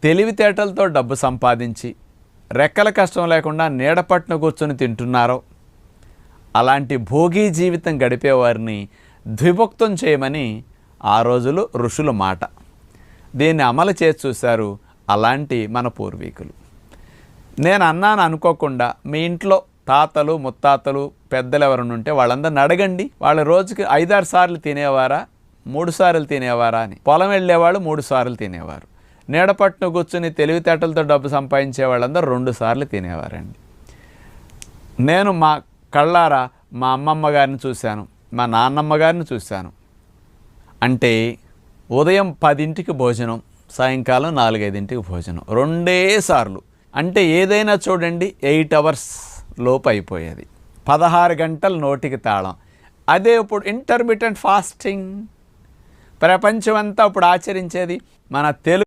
తెలివితేటలతో డబ్బు సంపాదించి రెక్కల కష్టం లేకుండా నీడపట్టున కూర్చొని తింటున్నారో అలాంటి భోగీ జీవితం గడిపేవారిని ద్విభక్తం చేయమని ఆ రోజులు ఋషుల మాట. దీన్ని అమలు చేసి చూశారు అలాంటి మన పూర్వీకులు. నేను అన్నాను అనుకోకుండా మీ ఇంట్లో తాతలు ముత్తాతలు పెద్దలు ఎవరైనా ఉంటే వాళ్ళందరిని అడగండి, వాళ్ళ రోజుకి 5-6 సార్లు తినేవారా 3 సార్లు తినేవారా అని. పొలం వెళ్ళేవాళ్ళు 3 సార్లు తినేవారు. నీడపట్టున కూర్చుని తెలివితేటలతో డబ్బు సంపాదించే వాళ్ళందరూ 2 సార్లు తినేవారండి. నేను మా కళ్ళారా మా అమ్మమ్మ గారిని చూశాను, మా నాన్నమ్మ గారిని చూశాను. అంటే ఉదయం 10ంటికి భోజనం, సాయంకాలం 4-5ంటికి భోజనం, 2 సార్లు. అంటే ఏదైనా చూడండి 8 అవర్స్ లోపు అయిపోయేది. 16 గంటలు నోటికి తాళం. అదే ఇప్పుడు ఇంటర్మిటెంట్ ఫాస్టింగ్ ప్రపంచమంతా ఇప్పుడు ఆచరించేది మన తెలుగు